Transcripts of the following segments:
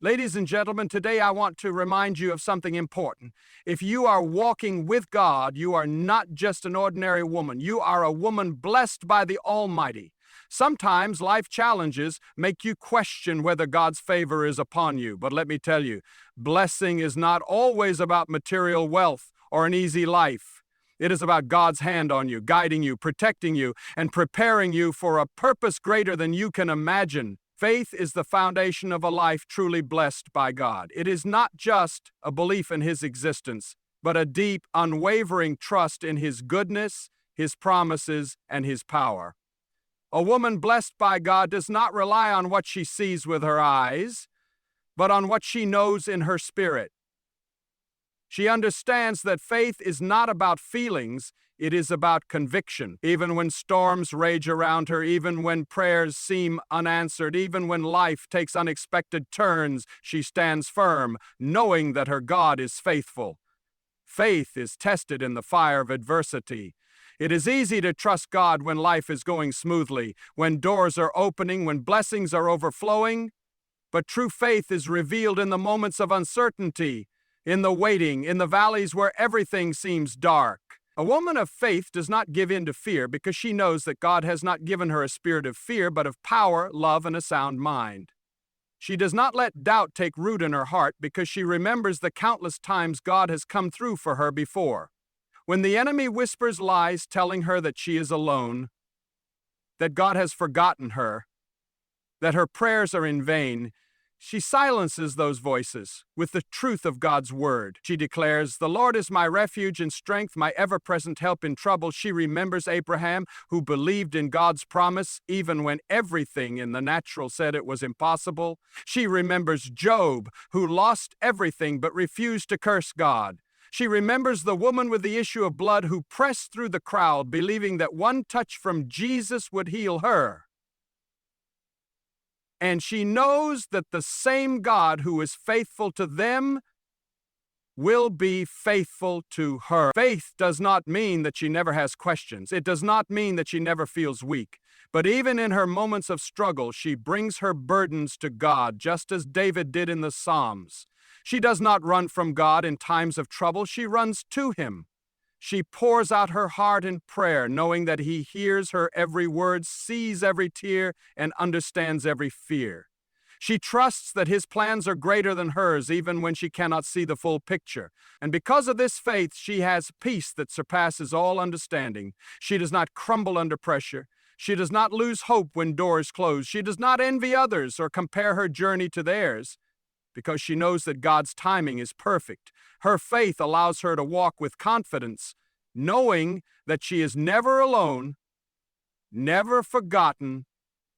Ladies and gentlemen, today I want to remind you of something important. If you are walking with God, you are not just an ordinary woman. You are a woman blessed by the Almighty. Sometimes life challenges make you question whether God's favor is upon you. But let me tell you, blessing is not always about material wealth or an easy life. It is about God's hand on you, guiding you, protecting you, and preparing you for a purpose greater than you can imagine. Faith is the foundation of a life truly blessed by God. It is not just a belief in His existence, but a deep, unwavering trust in His goodness, His promises, and His power. A woman blessed by God does not rely on what she sees with her eyes, but on what she knows in her spirit. She understands that faith is not about feelings, it is about conviction. Even when storms rage around her, even when prayers seem unanswered, even when life takes unexpected turns, she stands firm, knowing that her God is faithful. Faith is tested in the fire of adversity. It is easy to trust God when life is going smoothly, when doors are opening, when blessings are overflowing. But true faith is revealed in the moments of uncertainty, in the waiting, in the valleys where everything seems dark. A woman of faith does not give in to fear because she knows that God has not given her a spirit of fear, but of power, love, and a sound mind. She does not let doubt take root in her heart because she remembers the countless times God has come through for her before. When the enemy whispers lies telling her that she is alone, that God has forgotten her, that her prayers are in vain, she silences those voices with the truth of God's word. She declares, "The Lord is my refuge and strength, my ever-present help in trouble." She remembers Abraham, who believed in God's promise even when everything in the natural said it was impossible. She remembers Job, who lost everything but refused to curse God. She remembers the woman with the issue of blood who pressed through the crowd, believing that one touch from Jesus would heal her. And she knows that the same God who is faithful to them will be faithful to her. Faith does not mean that she never has questions. It does not mean that she never feels weak. But even in her moments of struggle, she brings her burdens to God, just as David did in the Psalms. She does not run from God in times of trouble. She runs to Him. She pours out her heart in prayer, knowing that He hears her every word, sees every tear, and understands every fear. She trusts that His plans are greater than hers, even when she cannot see the full picture. And because of this faith, she has peace that surpasses all understanding. She does not crumble under pressure. She does not lose hope when doors close. She does not envy others or compare her journey to theirs, because she knows that God's timing is perfect. Her faith allows her to walk with confidence, knowing that she is never alone, never forgotten,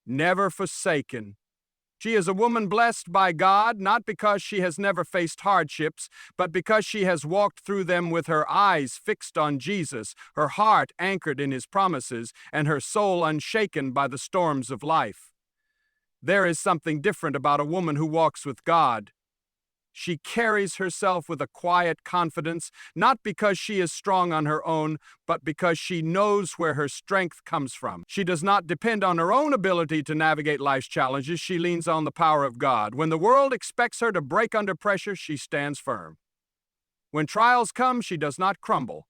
never forsaken. She is a woman blessed by God, not because she has never faced hardships, but because she has walked through them with her eyes fixed on Jesus, her heart anchored in His promises, and her soul unshaken by the storms of life. There is something different about a woman who walks with God. She carries herself with a quiet confidence, not because she is strong on her own, but because she knows where her strength comes from. She does not depend on her own ability to navigate life's challenges. She leans on the power of God. When the world expects her to break under pressure, she stands firm. When trials come, she does not crumble.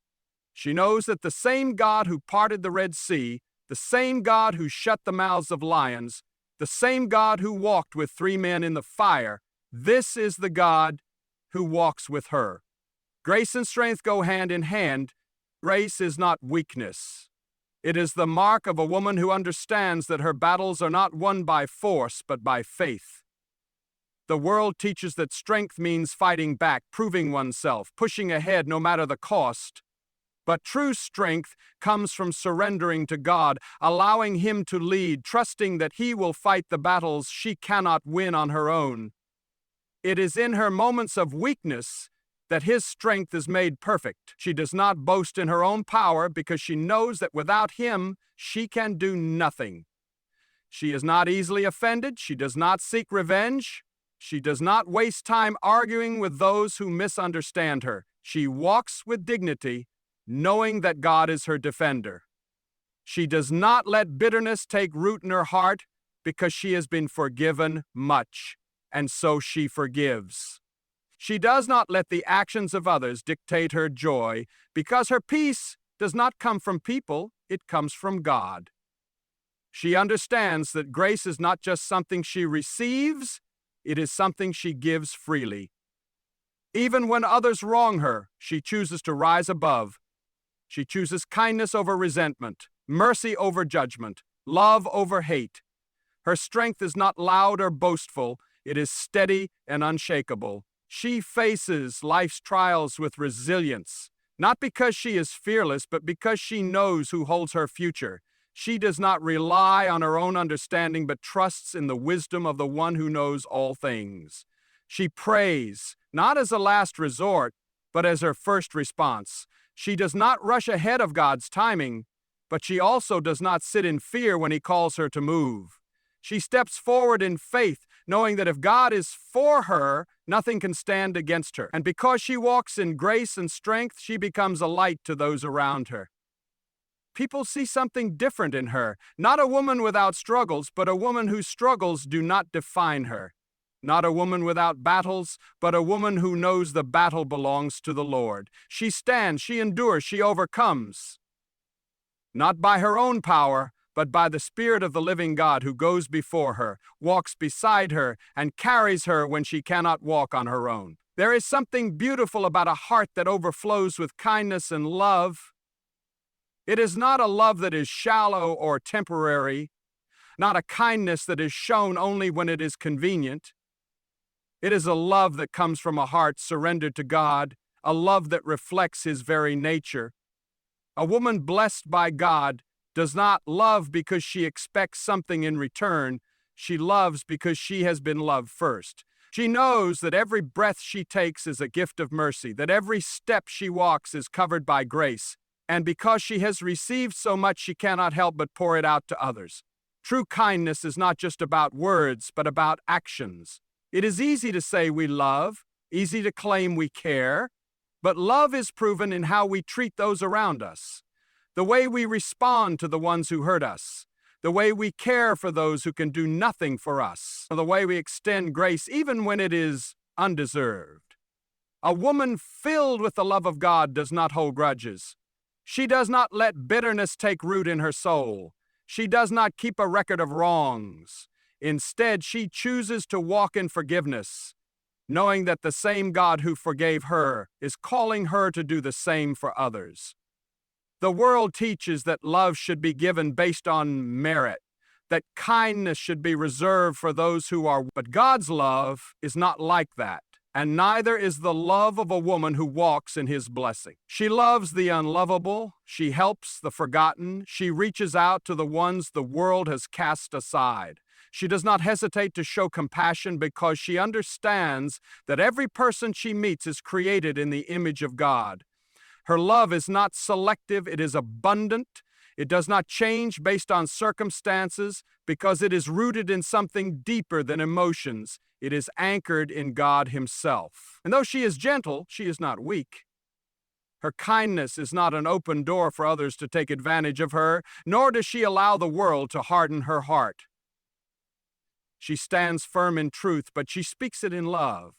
She knows that the same God who parted the Red Sea, the same God who shut the mouths of lions, the same God who walked with 3 men in the fire, this is the God who walks with her. Grace and strength go hand in hand. Grace is not weakness. It is the mark of a woman who understands that her battles are not won by force, but by faith. The world teaches that strength means fighting back, proving oneself, pushing ahead no matter the cost. But true strength comes from surrendering to God, allowing Him to lead, trusting that He will fight the battles she cannot win on her own. It is in her moments of weakness that His strength is made perfect. She does not boast in her own power because she knows that without Him, she can do nothing. She is not easily offended. She does not seek revenge. She does not waste time arguing with those who misunderstand her. She walks with dignity, knowing that God is her defender. She does not let bitterness take root in her heart because she has been forgiven much. and so she forgives. She does not let the actions of others dictate her joy, because her peace does not come from people, it comes from God. She understands that grace is not just something she receives, it is something she gives freely. Even when others wrong her, she chooses to rise above. She chooses kindness over resentment, mercy over judgment, love over hate. Her strength is not loud or boastful, it is steady and unshakable. She faces life's trials with resilience, not because she is fearless, but because she knows who holds her future. She does not rely on her own understanding, but trusts in the wisdom of the one who knows all things. She prays, not as a last resort, but as her first response. She does not rush ahead of God's timing, but she also does not sit in fear when He calls her to move. She steps forward in faith, knowing that if God is for her, nothing can stand against her. And because she walks in grace and strength, she becomes a light to those around her. People see something different in her, not a woman without struggles, but a woman whose struggles do not define her. Not a woman without battles, but a woman who knows the battle belongs to the Lord. She stands, she endures, she overcomes. Not by her own power, but by the Spirit of the living God who goes before her, walks beside her, and carries her when she cannot walk on her own. There is something beautiful about a heart that overflows with kindness and love. It is not a love that is shallow or temporary, not a kindness that is shown only when it is convenient. It is a love that comes from a heart surrendered to God, a love that reflects His very nature. A woman blessed by God does not love because she expects something in return. She loves because she has been loved first. She knows that every breath she takes is a gift of mercy, that every step she walks is covered by grace, and because she has received so much, she cannot help but pour it out to others. True kindness is not just about words, but about actions. It is easy to say we love, easy to claim we care, but love is proven in how we treat those around us, the way we respond to the ones who hurt us, the way we care for those who can do nothing for us, the way we extend grace even when it is undeserved. A woman filled with the love of God does not hold grudges. She does not let bitterness take root in her soul. She does not keep a record of wrongs. Instead, she chooses to walk in forgiveness, knowing that the same God who forgave her is calling her to do the same for others. The world teaches that love should be given based on merit, that kindness should be reserved for those who are, but God's love is not like that, and neither is the love of a woman who walks in His blessing. She loves the unlovable, she helps the forgotten, she reaches out to the ones the world has cast aside. She does not hesitate to show compassion because she understands that every person she meets is created in the image of God. Her love is not selective, it is abundant. It does not change based on circumstances because it is rooted in something deeper than emotions. It is anchored in God Himself. And though she is gentle, she is not weak. Her kindness is not an open door for others to take advantage of her, nor does she allow the world to harden her heart. She stands firm in truth, but she speaks it in love.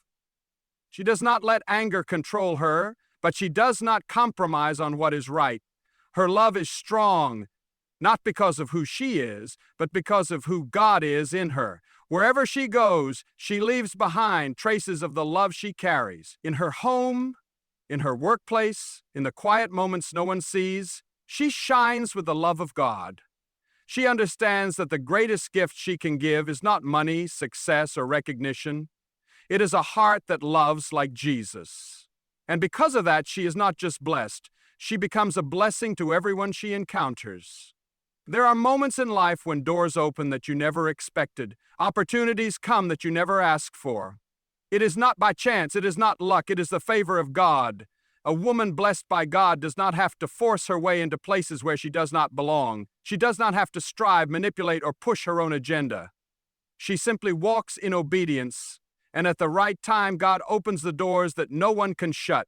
She does not let anger control her, but she does not compromise on what is right. Her love is strong, not because of who she is, but because of who God is in her. Wherever she goes, she leaves behind traces of the love she carries. In her home, in her workplace, in the quiet moments no one sees, she shines with the love of God. She understands that the greatest gift she can give is not money, success, or recognition. It is a heart that loves like Jesus. And because of that, she is not just blessed. She becomes a blessing to everyone she encounters. There are moments in life when doors open that you never expected. Opportunities come that you never asked for. It is not by chance. It is not luck. It is the favor of God. A woman blessed by God does not have to force her way into places where she does not belong. She does not have to strive, manipulate, or push her own agenda. She simply walks in obedience, and at the right time, God opens the doors that no one can shut.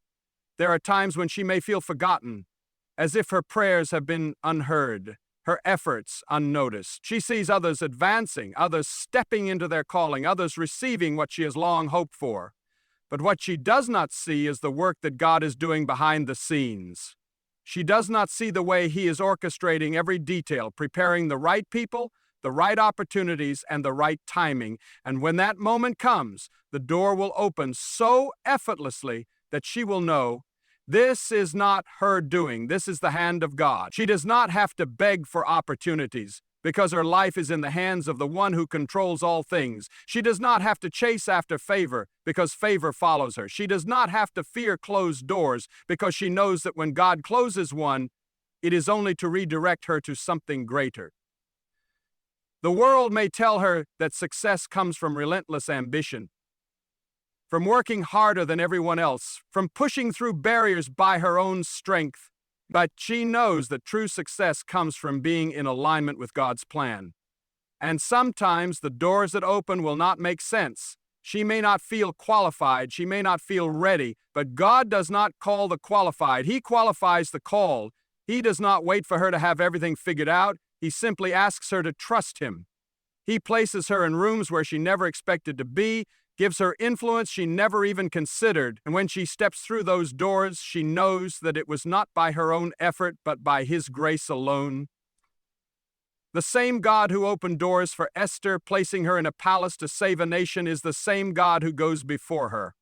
There are times when she may feel forgotten, as if her prayers have been unheard. her efforts unnoticed. She sees others advancing, others stepping into their calling, others receiving what she has long hoped for. But what she does not see is the work that God is doing behind the scenes. She does not see the way He is orchestrating every detail, preparing the right people, the right opportunities, and the right timing. And when that moment comes, the door will open so effortlessly that she will know this is not her doing. This is the hand of God. She does not have to beg for opportunities because her life is in the hands of the one who controls all things. She does not have to chase after favor because favor follows her. She does not have to fear closed doors because she knows that when God closes one, it is only to redirect her to something greater. The world may tell her that success comes from relentless ambition, from working harder than everyone else, from pushing through barriers by her own strength. But she knows that true success comes from being in alignment with God's plan. And sometimes the doors that open will not make sense. She may not feel qualified, she may not feel ready, but God does not call the qualified. He qualifies the called. He does not wait for her to have everything figured out. He simply asks her to trust Him. He places her in rooms where she never expected to be, gives her influence she never even considered, and when she steps through those doors, she knows that it was not by her own effort, but by His grace alone. The same God who opened doors for Esther, placing her in a palace to save a nation, is the same God who goes before her.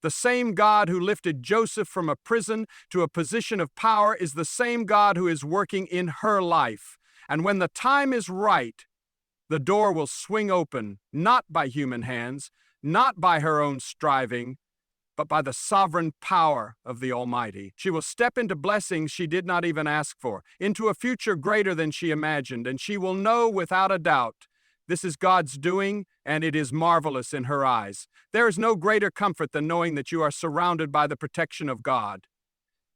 The same God who lifted Joseph from a prison to a position of power is the same God who is working in her life. And when the time is right, the door will swing open, not by human hands, not by her own striving, but by the sovereign power of the Almighty. She will step into blessings she did not even ask for, into a future greater than she imagined, and she will know without a doubt this is God's doing, and it is marvelous in her eyes. There is no greater comfort than knowing that you are surrounded by the protection of God.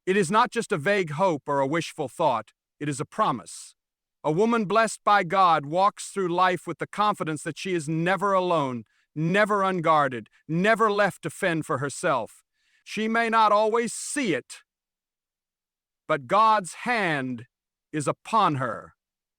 It is not just a vague hope or a wishful thought, it is a promise. A woman blessed by God walks through life with the confidence that she is never alone, never unguarded, never left to fend for herself. She may not always see it, but God's hand is upon her,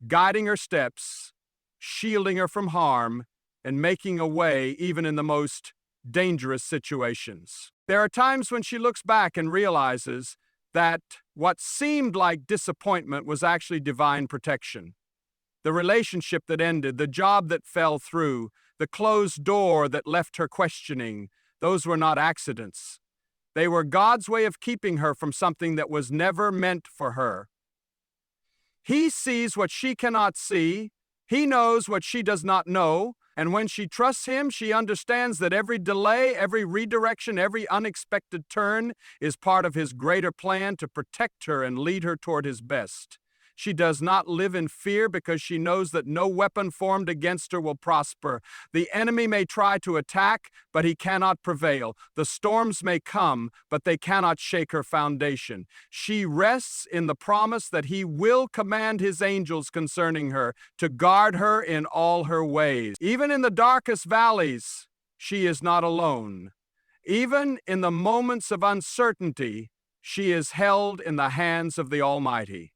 guiding her steps, shielding her from harm, and making a way even in the most dangerous situations. There are times when she looks back and realizes that what seemed like disappointment was actually divine protection. The relationship that ended, the job that fell through, the closed door that left her questioning, those were not accidents. They were God's way of keeping her from something that was never meant for her. He sees what she cannot see. He knows what she does not know. And when she trusts Him, she understands that every delay, every redirection, every unexpected turn is part of His greater plan to protect her and lead her toward His best. She does not live in fear because she knows that no weapon formed against her will prosper. The enemy may try to attack, but he cannot prevail. The storms may come, but they cannot shake her foundation. She rests in the promise that He will command His angels concerning her to guard her in all her ways. Even in the darkest valleys, she is not alone. Even in the moments of uncertainty, she is held in the hands of the Almighty.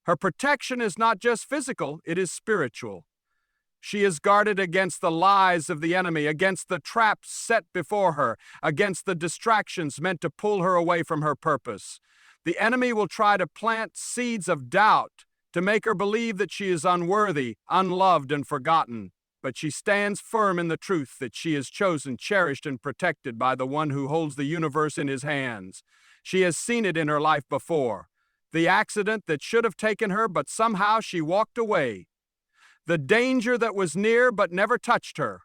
Her protection is not just physical, it is spiritual. She is guarded against the lies of the enemy, against the traps set before her, against the distractions meant to pull her away from her purpose. The enemy will try to plant seeds of doubt to make her believe that she is unworthy, unloved, and forgotten. But she stands firm in the truth that she is chosen, cherished, and protected by the one who holds the universe in His hands. She has seen it in her life before. The accident that should have taken her, but somehow she walked away. The danger that was near but never touched her.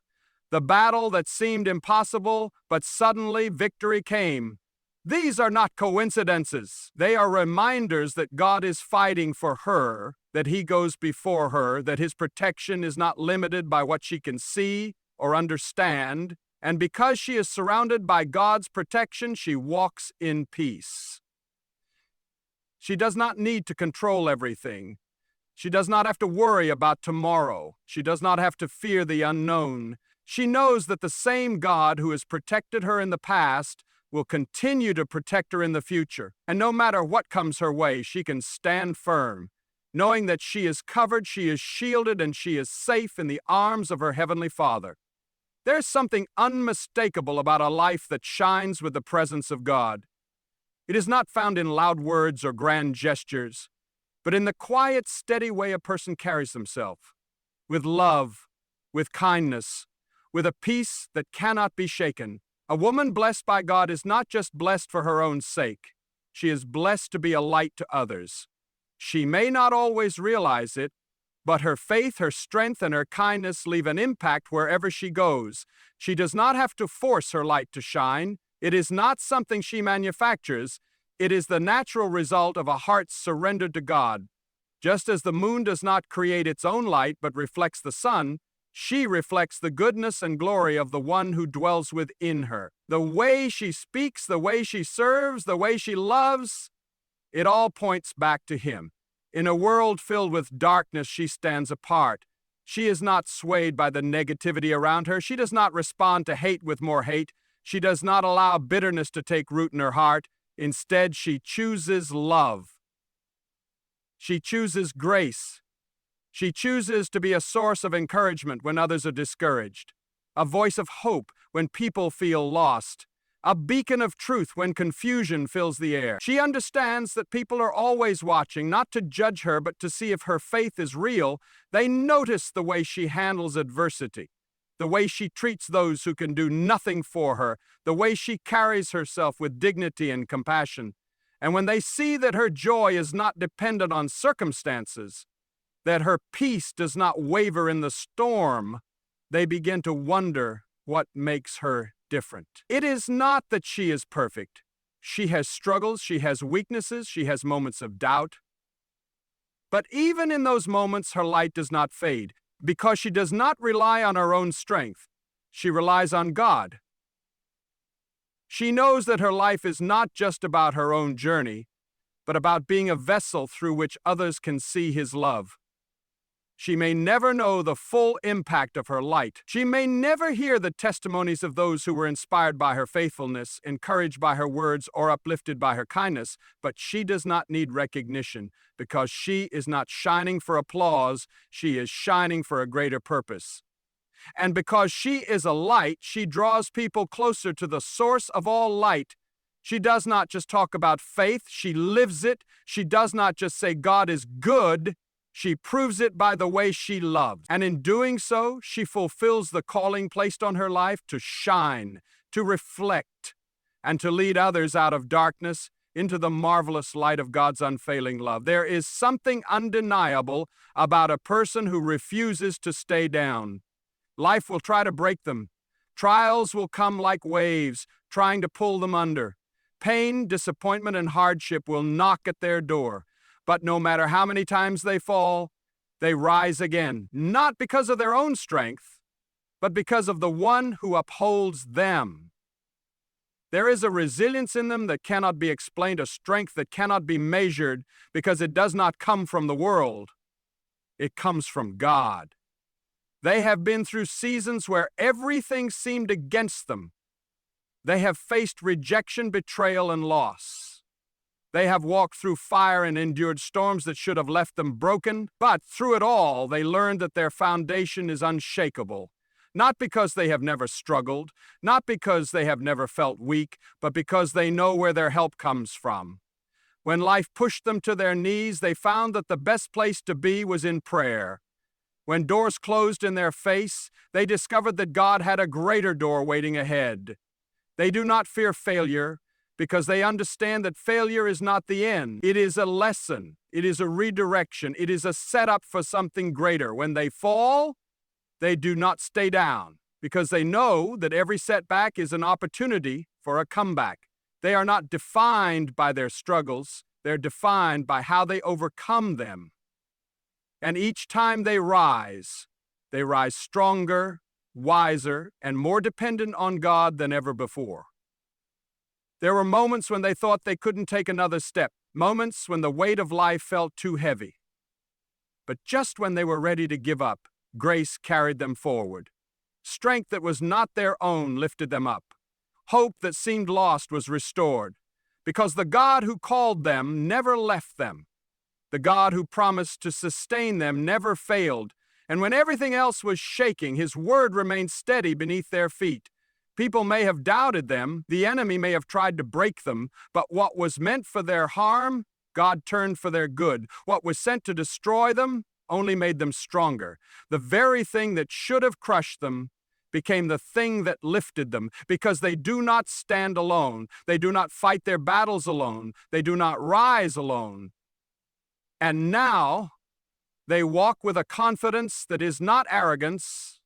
The battle that seemed impossible, but suddenly victory came. These are not coincidences. They are reminders that God is fighting for her, that He goes before her, that His protection is not limited by what she can see or understand. And because she is surrounded by God's protection, she walks in peace. She does not need to control everything. She does not have to worry about tomorrow. She does not have to fear the unknown. She knows that the same God who has protected her in the past will continue to protect her in the future. And no matter what comes her way, she can stand firm. knowing that she is covered, she is shielded, and she is safe in the arms of her Heavenly Father. There's something unmistakable about a life that shines with the presence of God. It is not found in loud words or grand gestures, but in the quiet, steady way a person carries himself, with love, with kindness, with a peace that cannot be shaken. A woman blessed by God is not just blessed for her own sake. She is blessed to be a light to others. She may not always realize it, but her faith, her strength, and her kindness leave an impact wherever she goes. She does not have to force her light to shine. It is not something she manufactures. It is the natural result of a heart surrendered to God. Just as the moon does not create its own light but reflects the sun, she reflects the goodness and glory of the one who dwells within her. The way she speaks, the way she serves, the way she loves, it all points back to Him. In a world filled with darkness, she stands apart. She is not swayed by the negativity around her. She does not respond to hate with more hate. She does not allow bitterness to take root in her heart. Instead, she chooses love. She chooses grace. She chooses to be a source of encouragement when others are discouraged, a voice of hope when people feel lost, a beacon of truth when confusion fills the air. She understands that people are always watching, not to judge her, but to see if her faith is real. They notice the way she handles adversity, the way she treats those who can do nothing for her, the way she carries herself with dignity and compassion. And when they see that her joy is not dependent on circumstances, that her peace does not waver in the storm, they begin to wonder what makes her different. It is not that she is perfect. She has struggles, she has weaknesses, she has moments of doubt. But even in those moments, her light does not fade, because she does not rely on her own strength. She relies on God. She knows that her life is not just about her own journey, but about being a vessel through which others can see His love. She may never know the full impact of her light. She may never hear the testimonies of those who were inspired by her faithfulness, encouraged by her words, or uplifted by her kindness, but she does not need recognition because she is not shining for applause, she is shining for a greater purpose. And because she is a light, she draws people closer to the source of all light. She does not just talk about faith, she lives it. She does not just say God is good, she proves it by the way she loves. And in doing so, she fulfills the calling placed on her life to shine, to reflect, and to lead others out of darkness into the marvelous light of God's unfailing love. There is something undeniable about a person who refuses to stay down. Life will try to break them. Trials will come like waves, trying to pull them under. Pain, disappointment, and hardship will knock at their door. But no matter how many times they fall, they rise again, not because of their own strength, but because of the one who upholds them. There is a resilience in them that cannot be explained, a strength that cannot be measured, because it does not come from the world. It comes from God. They have been through seasons where everything seemed against them. They have faced rejection, betrayal, and loss. They have walked through fire and endured storms that should have left them broken, but through it all, they learned that their foundation is unshakable. Not because they have never struggled, not because they have never felt weak, but because they know where their help comes from. When life pushed them to their knees, they found that the best place to be was in prayer. When doors closed in their face, they discovered that God had a greater door waiting ahead. They do not fear failure, because they understand that failure is not the end. It is a lesson. It is a redirection. It is a setup for something greater. When they fall, they do not stay down, because they know that every setback is an opportunity for a comeback. They are not defined by their struggles. They're defined by how they overcome them. And each time they rise stronger, wiser, and more dependent on God than ever before. There were moments when they thought they couldn't take another step, moments when the weight of life felt too heavy. But just when they were ready to give up, grace carried them forward. Strength that was not their own lifted them up. Hope that seemed lost was restored, because the God who called them never left them. The God who promised to sustain them never failed, and when everything else was shaking, his word remained steady beneath their feet. People may have doubted them, the enemy may have tried to break them, but what was meant for their harm, God turned for their good. What was sent to destroy them only made them stronger. The very thing that should have crushed them became the thing that lifted them, because they do not stand alone. They do not fight their battles alone. They do not rise alone. And now they walk with a confidence that is not arrogance,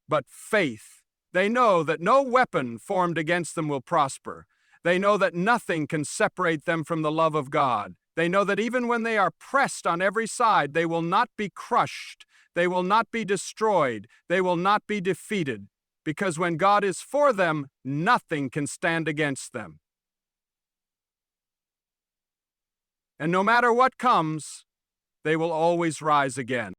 but faith. They know that no weapon formed against them will prosper. They know that nothing can separate them from the love of God. They know that even when they are pressed on every side, they will not be crushed. They will not be destroyed. They will not be defeated. Because when God is for them, nothing can stand against them. And no matter what comes, they will always rise again.